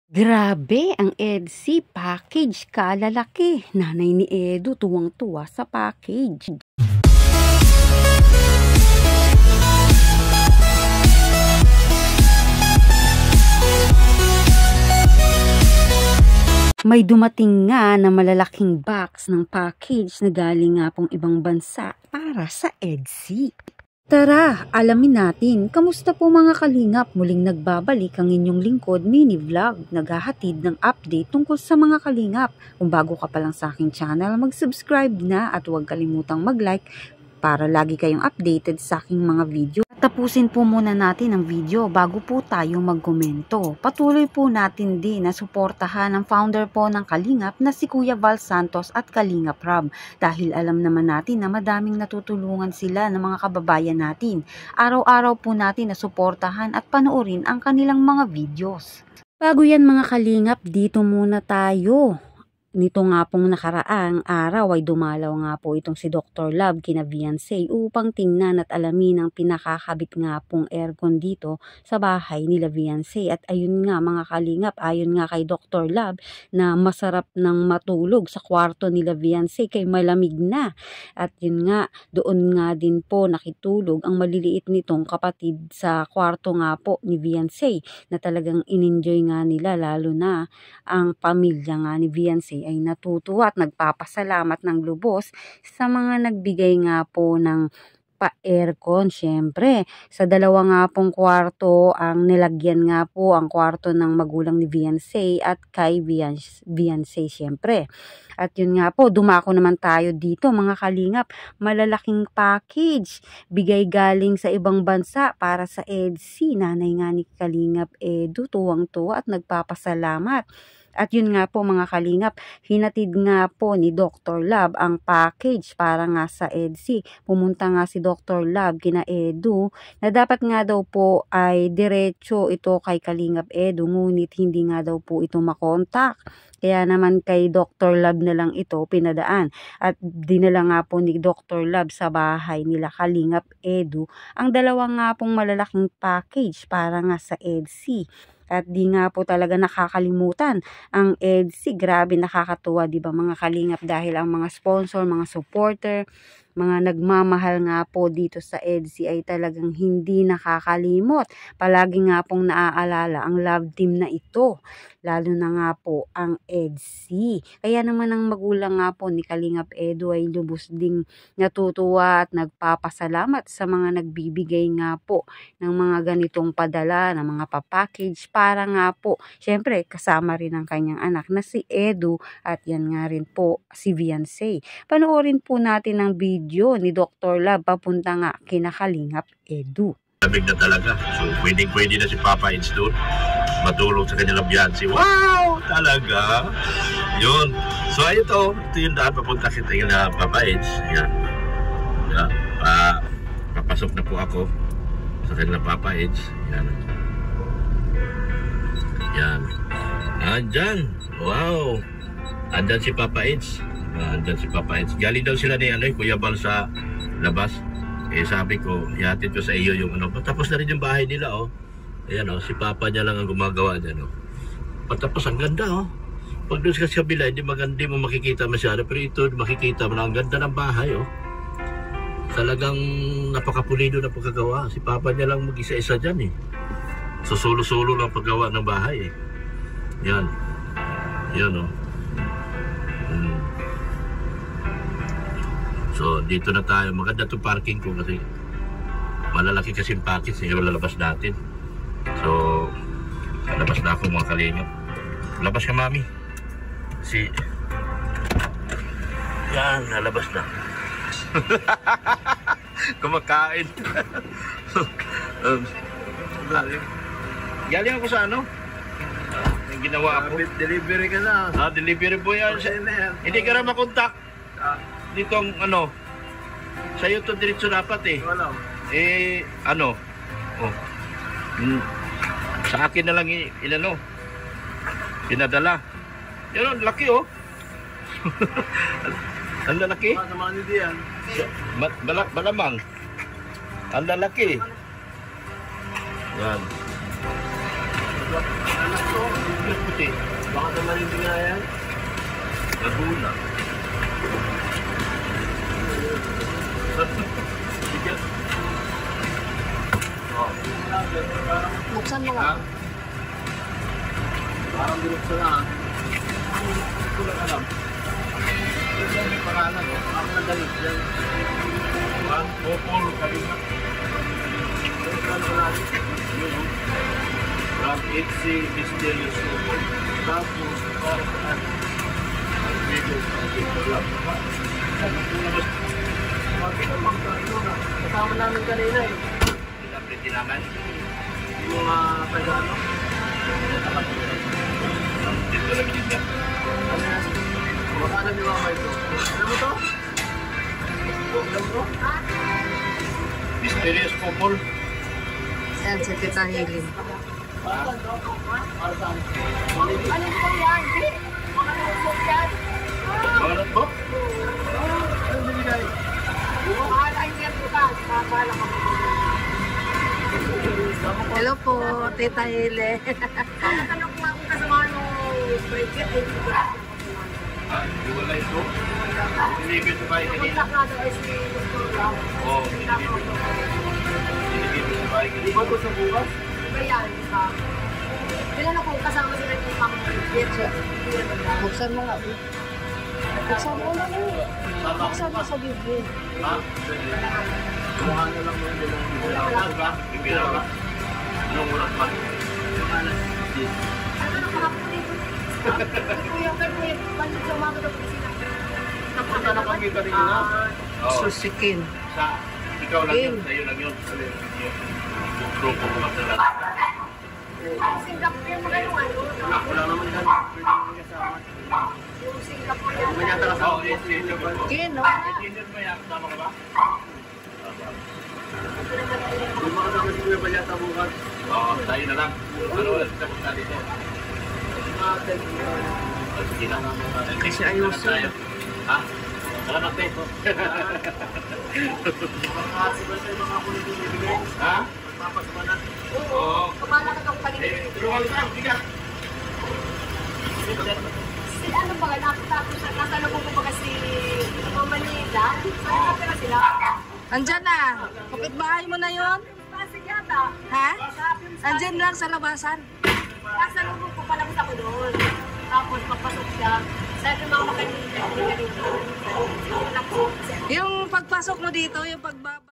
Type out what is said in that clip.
Grabe ang EDSI package, kalalaki. Nanay ni Edu tuwang-tuwa sa package. May dumating nga na malalaking box ng package na galing nga pong ibang bansa para sa EDSI. Tara, alamin natin, kamusta po mga kalingap? Muling nagbabalik ang inyong lingkod mini vlog, naghahatid ng update tungkol sa mga kalingap. Kung bago ka pa lang sa aking channel, mag-subscribe na at huwag kalimutang mag-like para lagi kayong updated sa aking mga video. Tapusin po muna natin ang video bago po tayo magkomento. Patuloy po natin din na suportahan ang founder po ng Kalingap na si Kuya Val Santos at Kalingap Rob. Dahil alam naman natin na madaming natutulungan sila ng mga kababayan natin. Araw-araw po natin na suportahan at panoorin ang kanilang mga videos. Bago yan mga Kalingap, dito muna tayo. Nito nga pong nakaraang araw ay dumalaw nga po itong si Dr. Love kina Viansay upang tingnan at alamin ang pinakakabit nga pong aircon dito sa bahay nila Viansay. At ayun nga mga kalingap, ayon nga kay Dr. Love na masarap nang matulog sa kwarto nila Viansay kay malamig na. At yun nga, doon nga din po nakitulog ang maliliit nitong kapatid sa kwarto nga po ni Viansay na talagang in-enjoy nga nila, lalo na ang pamilya nga ni Viansay ay natutuwa at nagpapasalamat ng lubos sa mga nagbigay nga po ng pa-aircon. Syempre, sa dalawa nga pong kwarto ang nilagyan nga po ang kwarto ng magulang ni Viansay at kay Viansay syempre. At yun nga po, dumako naman tayo dito mga kalingap, malalaking package, bigay galing sa ibang bansa para sa EDSI. Nanay nga ni Kalingap Edu tuwang-tuwa at nagpapasalamat. At yun nga po mga kalingap, hinatid nga po ni Dr. Love ang package para nga sa EDSI. Pumunta nga si Dr. Love kina Edu na dapat nga daw po ay diretso ito kay Kalingap Edu, ngunit hindi nga daw po ito makontak. Kaya naman kay Dr. Love na lang ito pinadaan at dinala nga po ni Dr. Love sa bahay nila Kalingap Edu ang dalawa nga pong malalaking package para nga sa EDSI. At di nga po talaga nakakalimutan ang EDSI. Grabe, nakakatuwa, di ba mga kalingap, dahil ang mga sponsor, mga supporter, mga nagmamahal nga po dito sa EDSI ay talagang hindi nakakalimot. Palagi nga pong naaalala ang love team na ito, lalo na nga po ang EDSI. Kaya naman ang magulang nga po ni Kalingap Edu ay lubos ding natutuwa at nagpapasalamat sa mga nagbibigay nga po ng mga ganitong padala, ng mga papackage para nga po, syempre kasama rin ang kanyang anak na si Edu at yan nga rin po si Viansay. Panoorin po natin ang video ni Dr. Love papunta nga kina Kalingap Edu. Lamig na talaga. So, pwede na si Papa Eds doon matulog sa kanyang Viansay. Wow! Talaga! Yun. So, ito yung daan papunta kita yung Papa Eds. Yan. Yan. Papasok na po ako sa kanyang Papa Eds. Yan. Yan. Andyan. Wow! Andyan si Papa Eds. Andyan si Papa Eds. Galing daw sila ni Kuya Val sa labas. Eh sabi ko, ihatid ko sa iyo yung ano. Patapos na rin yung bahay nila, oh. Ayan, oh, si Papa niya lang ang gumagawa dyan, oh. Patapos, ang ganda, oh. Pag doon sa kabila, hindi mo makikita masyado. Pero ito, makikita mo na ang ganda ng bahay, oh. Talagang napakapulido na pagkagawa. Si Papa niya lang mag-isa-isa dyan, eh. So, solo-solo lang paggawa ng bahay, eh. Yan. Yan, oh. So, dito na tayo. Maganda itong parking ko kasi malalaki kasi yung package. Yung lalabas natin. So, lalabas na ako mga kalingap. Labas ka, mami. Yan, lalabas na. Kumakain. Galing ako sa ano? Ginawa ako. Delivery ka na. Delivery po yan. Hindi ka rin makontak. Dito ang ano, sa'yo ito diretso dapat eh. Wala. Ano, oh, sa akin na lang inano, pinadala. Yan ang laki, oh. Ang lalaki. Naman hindi yan. Malamang. Ang lalaki. Yan. yung puti. Baka naman hindi nga yan. Laguna. Bigat. Oh. Buksan mo nga. Parang binuksan na. Hindi ko lang alam. Yan yung pangalan. Ang nagalit yan. Popol, kanina. From Itzy Mysterious Popol. Tapos, Kasama namin kanina eh. Pinaprinti naman. Yung mga taga-ano. Dito lang din yan. Makaalam yung mga ito. Alam mo to? Alam mo to? Mysterious Popol. Yan, si Tita Helen. Para saan? Ano ito yan? Balat mo? Ano binigay? Hello po, Tita Helen. Ano po ang kasama nung bracelet? Wala ito. Binibig sa bahay kanina. Kontak na daw si Dr. Lam. Oo, binibig sa bahay kanina. Di ba ito sa bukas? Iba yan. Kailan ako kasama sila yung mga bracelet? Buksan mo nga. Buksan mo na mo. Buksan mo sa bibig. Ha? Kuha na lang mo yung Bibilang ba? Bibilang ba? Anong ulat pa? ano na kahapon dito? Kuya, kuya, balik sa umaga daw sila. Punta na kami kanina. Susikin. Sa ikaw lang yun, sa'yo lang yun. Yung grupo ko magdala. Singapore yung mga ano. Wala naman yan. Pwede kasama. Yung Singapore yan. Manyata ka sa audience. Kin, no? Engineer ba yan? Tama ka ba? Yung mga naman si Kuya Balyata bukas. Oo, tayo na lang. Ano, tapos na dito. Sige na. Kasi ayusin. Tayo. Ha? Salamat eh. Ha? Oo. Kumala ka kang paligid. Tulungan ka, bigat. Si ano ba, nakatapos siya, nasa ano po ba kasi Mama Manila? Saan nakatira sila? Andyan na. Kapitbahay mo na yon? Pasig yata. Ha? Andyan lang sa labasan. Nasa lubog ko palabas ako doon. Tapos papasok siya. Sabi Mama kanina, hindi ka rin. Yung pagpasok mo dito, yung pagbaba.